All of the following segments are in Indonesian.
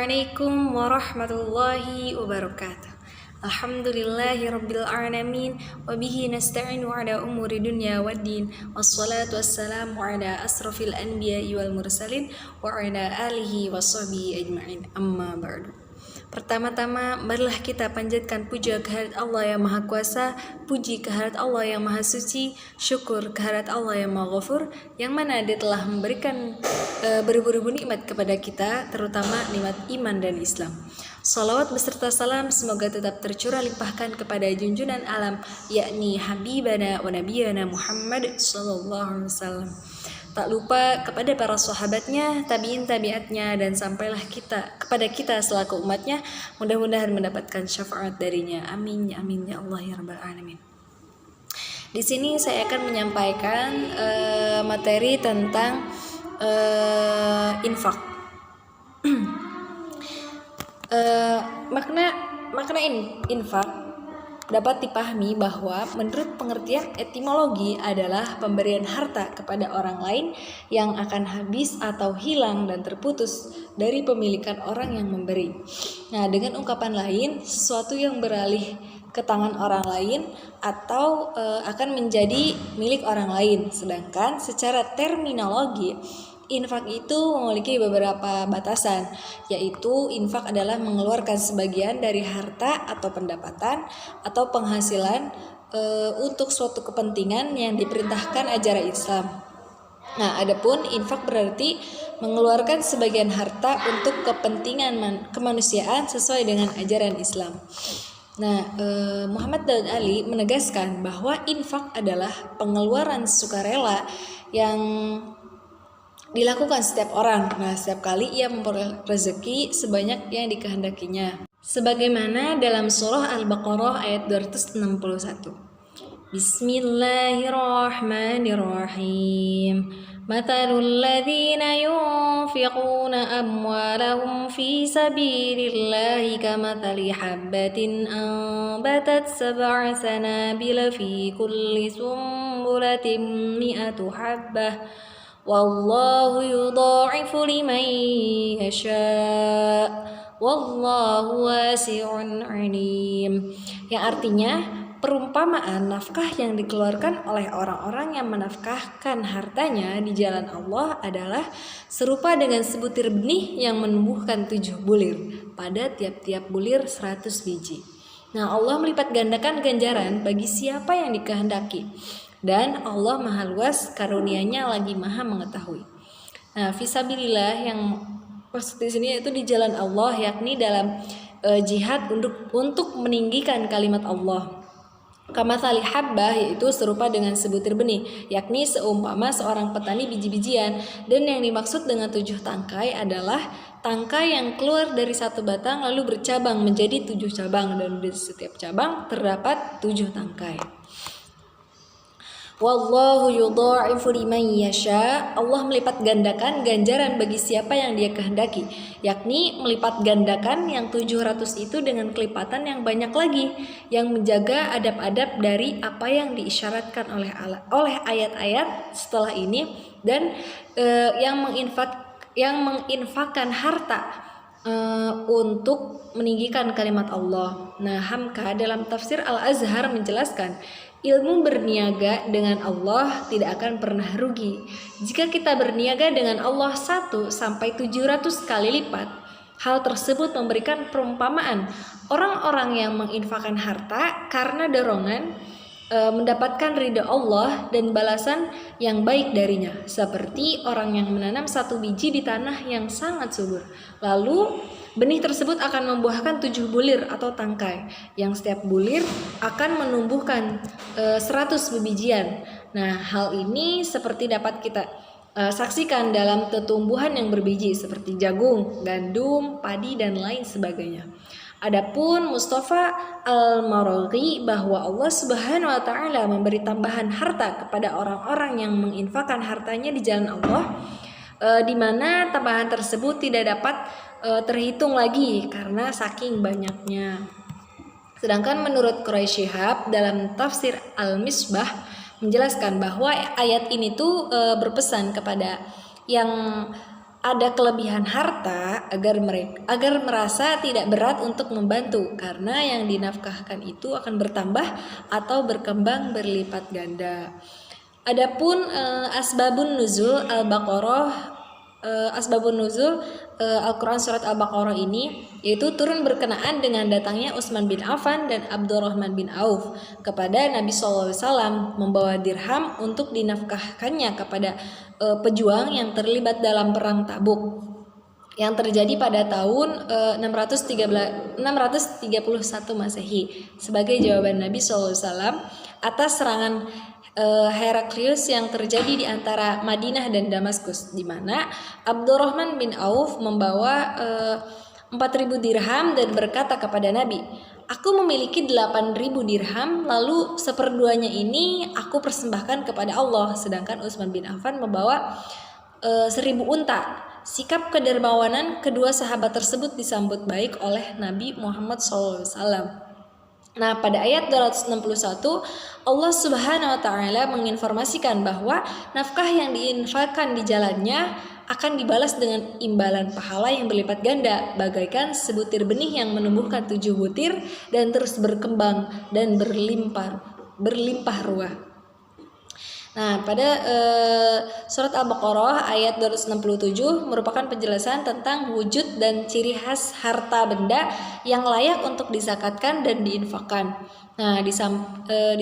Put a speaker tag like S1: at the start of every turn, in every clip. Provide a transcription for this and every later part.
S1: Assalamualaikum warahmatullahi wabarakatuh. Alhamdulillahi rabbil alamin. Wabihi nasta'inu ala umuri dunya waddin. Wassalatu wassalamu ala asrafil anbiya'i wal mursalin. Wa ala alihi wa sahbihi ajma'in. Amma ba'du. Pertama-tama, marilah kita panjatkan puja kehadirat Allah yang Maha Kuasa, puji kehadirat Allah yang Maha Suci, syukur kehadirat Allah yang Maha Ghafur, yang mana Dia telah memberikan beribu-ribu nikmat kepada kita, terutama nikmat iman dan Islam. Salawat beserta salam semoga tetap tercurah limpahkan kepada junjungan alam, yakni Habibana wa Nabiyana Muhammad sallallahu alaihi wasallam. Tak lupa kepada para sahabatnya, tabi'in tabi'atnya, dan sampailah kepada kita selaku umatnya, mudah-mudahan mendapatkan syafaat darinya. Amin ya amin ya Allah ya rabbal alamin. Di sini saya akan menyampaikan materi tentang infak. Makna infak dapat dipahami bahwa menurut pengertian etimologi adalah pemberian harta kepada orang lain yang akan habis atau hilang dan terputus dari pemilikan orang yang memberi. Nah, dengan ungkapan lain, sesuatu yang beralih ke tangan orang lain atau akan menjadi milik orang lain. Sedangkan secara terminologi, infak itu memiliki beberapa batasan, yaitu infak adalah mengeluarkan sebagian dari harta atau pendapatan atau penghasilan untuk suatu kepentingan yang diperintahkan ajaran Islam. Nah, adapun infak berarti mengeluarkan sebagian harta untuk kepentingan kemanusiaan sesuai dengan ajaran Islam. Nah, Muhammad Daud Ali menegaskan bahwa infak adalah pengeluaran sukarela yang dilakukan setiap orang. Nah, setiap kali ia memperoleh rezeki sebanyak yang dikehendakinya. Sebagaimana dalam surah Al-Baqarah ayat 261. Bismillahirrahmanirrahim. Mathalul ladzina yunfiquna amwalahum fi sabilillahi kamathali habbatin anbatat sab'a sanabila fi kulli sumbulatin mi'atu habbah. Wallahu yudha'ifu liman yasha' wallahu wasi'un alim. Yang artinya, perumpamaan nafkah yang dikeluarkan oleh orang-orang yang menafkahkan hartanya di jalan Allah adalah serupa dengan sebutir benih yang menumbuhkan 7 bulir, pada tiap-tiap bulir 100 biji. Nah, Allah melipat gandakan ganjaran bagi siapa yang dikehendaki. Dan Allah Maha Luas karunia-Nya lagi Maha mengetahui. Nah, fisabilillah yang maksud di sini itu di jalan Allah, yakni dalam jihad untuk meninggikan kalimat Allah. Kamathali habbah, yaitu serupa dengan sebutir benih, yakni seumpama seorang petani biji-bijian. Dan yang dimaksud dengan 7 tangkai adalah tangkai yang keluar dari satu batang lalu bercabang menjadi 7 cabang, dan di setiap cabang terdapat 7 tangkai. Wallahu yudha'ifu liman yasha. Allah melipat gandakan ganjaran bagi siapa yang Dia kehendaki, yakni melipat gandakan yang 700 itu dengan kelipatan yang banyak lagi, yang menjaga adab-adab dari apa yang diisyaratkan oleh ayat-ayat setelah ini, dan yang menginfakkan harta untuk meninggikan kalimat Allah. Nah, Hamka dalam tafsir Al-Azhar menjelaskan, ilmu berniaga dengan Allah tidak akan pernah rugi. Jika kita berniaga dengan Allah 1 sampai 700 kali lipat, hal tersebut memberikan perumpamaan orang-orang yang menginfakkan harta karena dorongan mendapatkan ridha Allah dan balasan yang baik darinya, seperti orang yang menanam 1 biji di tanah yang sangat subur. Lalu benih tersebut akan membuahkan 7 bulir atau tangkai, yang setiap bulir akan menumbuhkan 100 bebijian. Nah, hal ini seperti dapat kita saksikan dalam tumbuhan yang berbiji seperti jagung, gandum, padi, dan lain sebagainya. Adapun Mustafa Al-Maraghi bahwa Allah Subhanahu wa taala memberi tambahan harta kepada orang-orang yang menginfakkan hartanya di jalan Allah, di mana tambahan tersebut tidak dapat terhitung lagi karena saking banyaknya. Sedangkan menurut Quraisy Shihab dalam tafsir Al-Misbah menjelaskan bahwa ayat ini tuh berpesan kepada yang ada kelebihan harta agar merasa tidak berat untuk membantu, karena yang dinafkahkan itu akan bertambah atau berkembang berlipat ganda. Adapun asbabun nuzul Al-Quran surat Al-Baqarah ini yaitu turun berkenaan dengan datangnya Utsman bin Affan dan Abdurrahman bin Auf kepada Nabi SAW membawa dirham untuk dinafkahkannya kepada pejuang yang terlibat dalam perang Tabuk yang terjadi pada tahun 631 Masehi sebagai jawaban Nabi SAW atas serangan Heraklius yang terjadi di antara Madinah dan Damaskus, di mana Abdurrahman bin Auf membawa 4.000 dirham dan berkata kepada Nabi, "Aku memiliki 8.000 dirham, lalu seperduanya ini aku persembahkan kepada Allah." Sedangkan Utsman bin Affan membawa 1.000 unta. Sikap kedermawanan kedua sahabat tersebut disambut baik oleh Nabi Muhammad SAW. Nah, pada ayat 261 Allah Subhanahu wa taala menginformasikan bahwa nafkah yang diinfakkan di jalannya akan dibalas dengan imbalan pahala yang berlipat ganda, bagaikan sebutir benih yang menumbuhkan 7 butir dan terus berkembang dan berlimpah ruah. Nah, pada surat Al-Baqarah ayat 267 merupakan penjelasan tentang wujud dan ciri khas harta benda yang layak untuk dizakatkan dan diinfakkan. Nah, di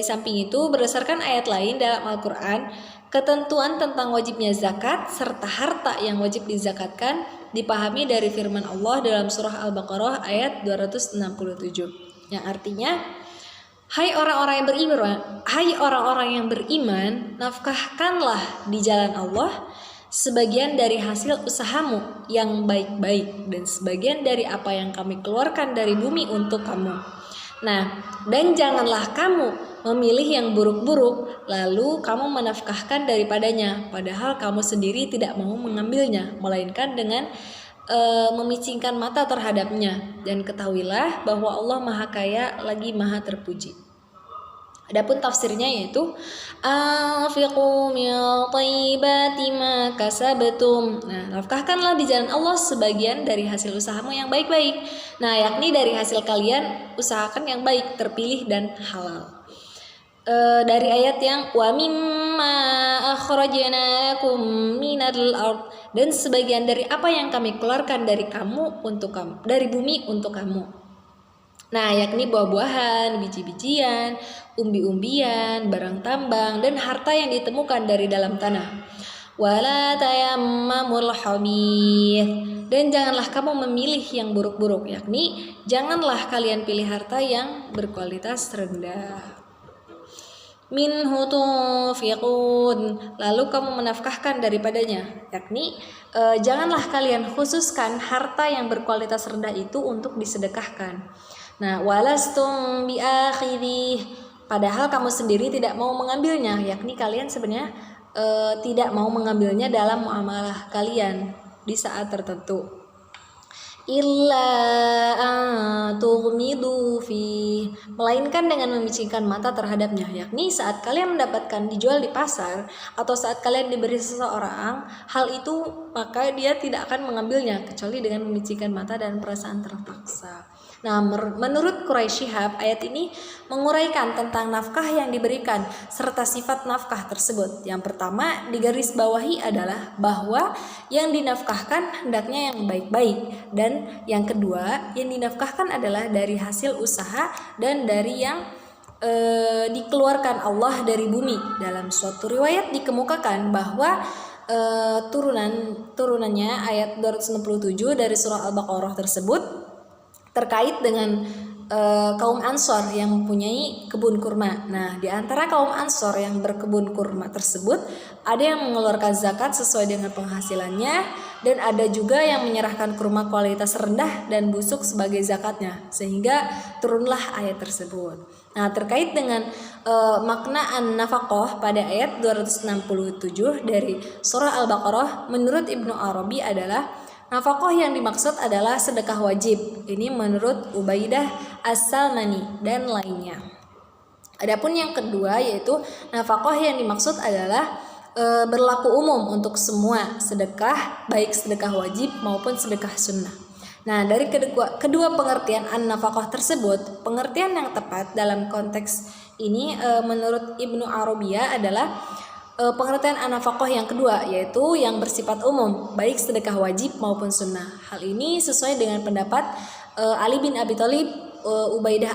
S1: samping itu berdasarkan ayat lain dalam Al-Quran, ketentuan tentang wajibnya zakat serta harta yang wajib dizakatkan dipahami dari firman Allah dalam surah Al-Baqarah ayat 267 yang artinya, Hai orang-orang yang beriman, nafkahkanlah di jalan Allah sebagian dari hasil usahamu yang baik-baik dan sebagian dari apa yang kami keluarkan dari bumi untuk kamu. Nah, dan janganlah kamu memilih yang buruk-buruk lalu kamu menafkahkan daripadanya, padahal kamu sendiri tidak mau mengambilnya, melainkan dengan memicingkan mata terhadapnya, dan ketahuilah bahwa Allah Maha Kaya lagi Maha Terpuji. Adapun tafsirnya yaitu anfiqu min thayyibati ma kasabtum. Nah, nafkahkanlah di jalan Allah sebagian dari hasil usahamu yang baik-baik. Nah, yakni dari hasil kalian usahakan yang baik, terpilih dan halal. Dari ayat yang wa mimma akhrajna lakum minal ard, dan sebagian dari apa yang kami keluarkan dari kamu untuk kamu, dari bumi untuk kamu. Nah, yakni buah-buahan, biji-bijian, umbi-umbian, barang tambang, dan harta yang ditemukan dari dalam tanah. Wala tayammamul khabith, dan janganlah kamu memilih yang buruk-buruk, yakni janganlah kalian pilih harta yang berkualitas rendah. Minhu tunfiqun, lalu kamu menafkahkan daripadanya, yakni janganlah kalian khususkan harta yang berkualitas rendah itu untuk disedekahkan. Nah, walastum biakhidih, padahal kamu sendiri tidak mau mengambilnya, yakni kalian sebenarnya tidak mau mengambilnya dalam muamalah kalian di saat tertentu. Illa tughmidu fi, melainkan dengan memicingkan mata terhadapnya, yakni saat kalian mendapatkan dijual di pasar atau saat kalian diberi seseorang hal itu, maka dia tidak akan mengambilnya kecuali dengan memicingkan mata dan perasaan terpaksa. Nah, menurut Quraisy Shihab, ayat ini menguraikan tentang nafkah yang diberikan serta sifat nafkah tersebut. Yang pertama digarisbawahi adalah bahwa yang dinafkahkan hendaknya yang baik-baik, dan yang kedua yang dinafkahkan adalah dari hasil usaha dan dari yang dikeluarkan Allah dari bumi. Dalam suatu riwayat dikemukakan bahwa turunannya ayat 267 dari surah Al-Baqarah tersebut terkait dengan kaum Ansor yang mempunyai kebun kurma. Nah, di antara kaum Ansor yang berkebun kurma tersebut ada yang mengeluarkan zakat sesuai dengan penghasilannya, dan ada juga yang menyerahkan kurma kualitas rendah dan busuk sebagai zakatnya, sehingga turunlah ayat tersebut. Nah, terkait dengan makna an-nafaqah pada ayat 267 dari surah Al-Baqarah, menurut Ibnu Arabi adalah nafaqah yang dimaksud adalah sedekah wajib. Ini menurut Ubaidah As-Salmani dan lainnya. Adapun yang kedua yaitu nafaqah yang dimaksud adalah berlaku umum untuk semua sedekah, baik sedekah wajib maupun sedekah sunnah. Nah, dari kedua pengertian an-nafaqah tersebut, pengertian yang tepat dalam konteks ini menurut Ibnu Arabiyah adalah pengertian an-nafaqah yang kedua, yaitu yang bersifat umum, baik sedekah wajib maupun sunnah. Hal ini sesuai dengan pendapat Ali bin Abi Thalib, Ubaidah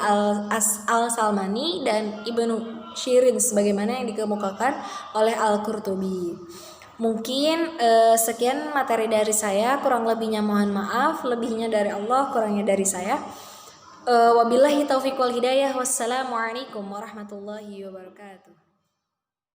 S1: al-Salmani, dan Ibnu Syirin sebagaimana yang dikemukakan oleh Al-Qurtubi. Mungkin sekian materi dari saya, kurang lebihnya mohon maaf, lebihnya dari Allah, kurangnya dari saya. Wabillahi taufiq wal hidayah. Wassalamualaikum warahmatullahi wabarakatuh.